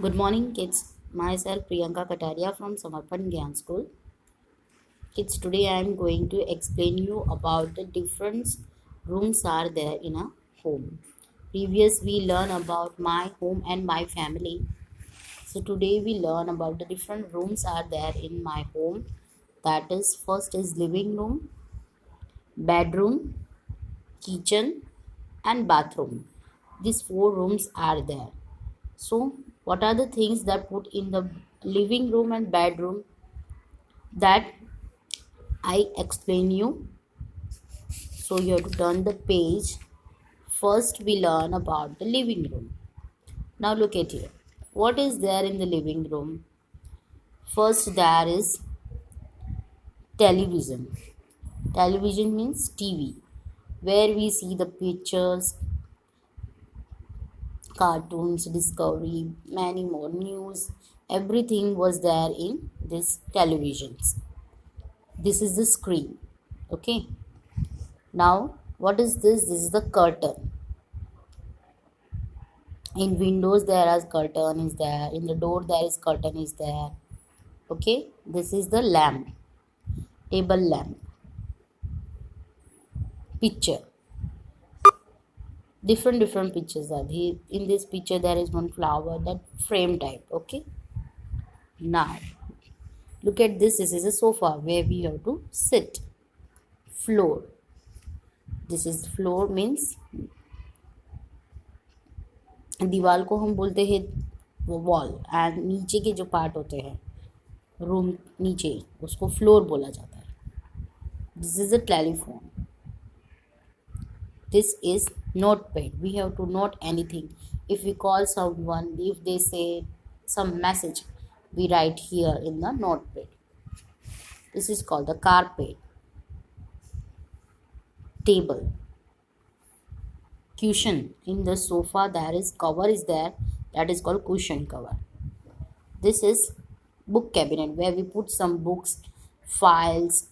Good morning, kids. Myself Priyanka Kataria from Samarpan Gyan School. Kids, today I am going to explain you about the different rooms are there in a home. Previous we learn about my home and my family. So today we learn about the different rooms are there in my home. That is first is living room, bedroom, kitchen and bathroom. These four rooms are there. So what are the things that put in the living room and bedroom that I explain you? So you have to turn the page. First we learn about the living room. Now look at here. What is there in the living room? First there is television. Television means TV, where we see the pictures, cartoons, discovery, many more news. Everything was there in this televisions. This is the screen. Okay. Now what is this? This is the curtain. In windows there is curtain is there, in the door there is curtain is there. Okay, this is the lamp, table lamp. Picture, different pictures are here. In this picture there is one flower, that frame type. Okay, now look at this. This is a sofa where we have to sit. Floor, this is floor means दीवार को हम बोलते हैं wall, and नीचे के जो part होते हैं रूम नीचे, उसको फ्लोर बोला जाता है. This is a telephone. This is notepad. We have to note anything. If we call someone, if they say some message, we write here in the notepad. This is called the carpet. Table. Cushion. In the sofa there is cover is there, that is called cushion cover. This is book cabinet, where we put some books, files,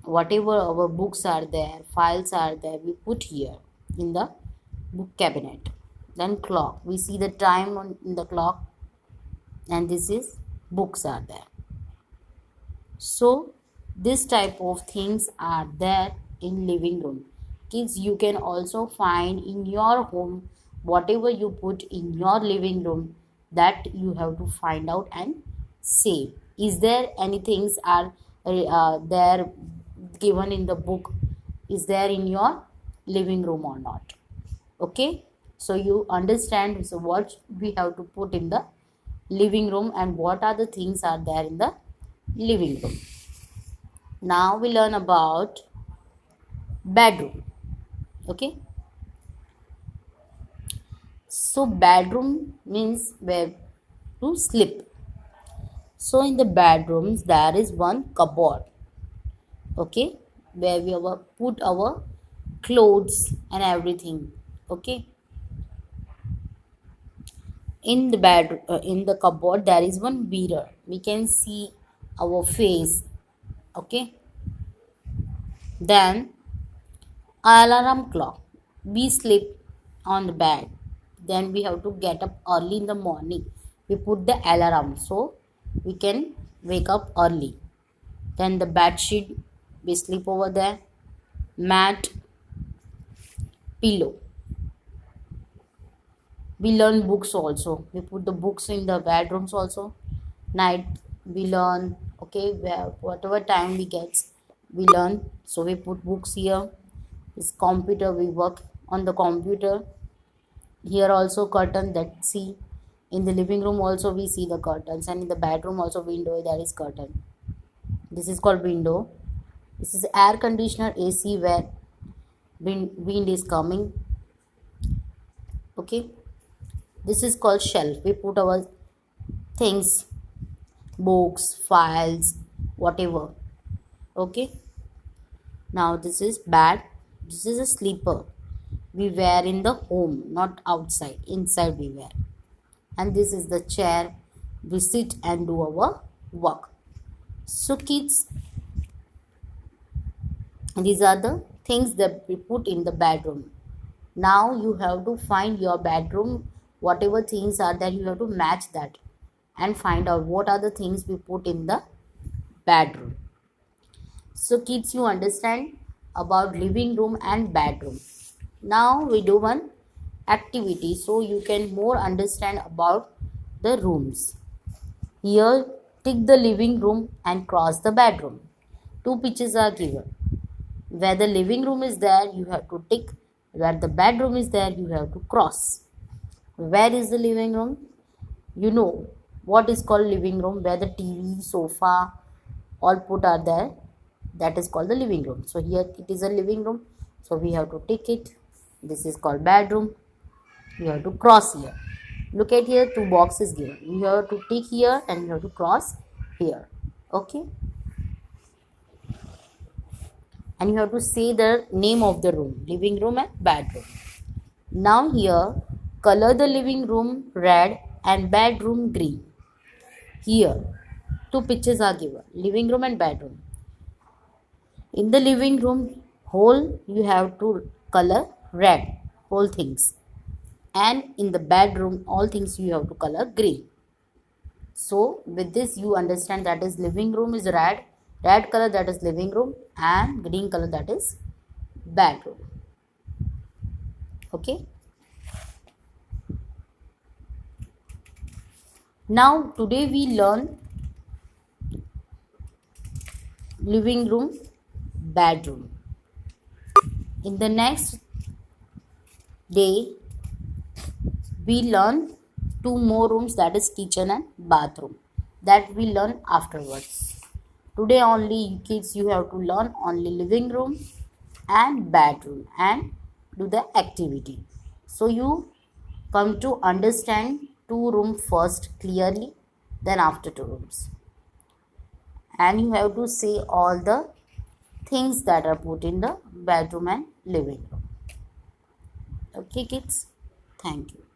whatever our books are there, files are there, we put here in the book cabinet. Then clock, we see the time in the clock, and this is books are there. So this type of things are there in living room. Kids, you can also find in your home whatever you put in your living room, that you have to find out and say, is there any things are there given in the book, is there in your living room or not. Okay, so you understand so what we have to put in the living room and what are the things are there in the living room. Now we learn about bedroom. Okay, so bedroom means where to sleep. So in the bedrooms there is one cupboard. Okay, where we put our clothes and everything. Okay, in the bed in the cupboard there is one mirror, we can see our face. Okay, then alarm clock, we sleep on the bed, then we have to get up early in the morning, we put the alarm so we can wake up early. Then the bed sheet, we sleep over there. Mat, pillow, we learn books also, we put the books in the bedrooms also. Night we learn. Okay, where whatever time we get we learn, so we put books here. This computer, we work on the computer. Here also curtain, that see in the living room also we see the curtains, and in the bedroom also window, there is curtain. This is called window. This is air conditioner, AC, where wind is coming. Okay, this is called shelf, we put our things, books, files, whatever. Okay, now this is bed. This is a sleeper, we wear in the home, not outside, inside we wear. And this is the chair, we sit and do our work. So kids, these are the things that we put in the bedroom. Now you have to find your bedroom whatever things are there, you have to match that and find out what are the things we put in the bedroom. So kids, you understand about living room and bedroom. Now we do one activity so you can more understand about the rooms. Here, tick the living room and cross the bedroom. Two pictures are given. Where the living room is there, you have to tick. Where the bedroom is there, you have to cross. Where is the living room? You know what is called living room, where the TV, sofa, all put are there. That is called the living room. So here it is a living room. So we have to tick it. This is called bedroom. You have to cross here. Look at here, two boxes given. You have to tick here and you have to cross here. Okay. And you have to say the name of the room, living room and bedroom. Now here, color the living room red and bedroom green. Here, two pictures are given, living room and bedroom. In the living room, whole you have to color red, whole things. And in the bedroom, all things you have to color green. So with this you understand that is living room is red color, that is living room, and green color, that is bedroom. Okay. Now today we learn living room, bedroom. In the next day we learn two more rooms, that is kitchen and bathroom, that we learn afterwards. Today only kids, you have to learn only living room and bedroom and do the activity. So you come to understand two rooms first clearly, then after two rooms. And you have to say all the things that are put in the bedroom and living room. Okay kids, thank you.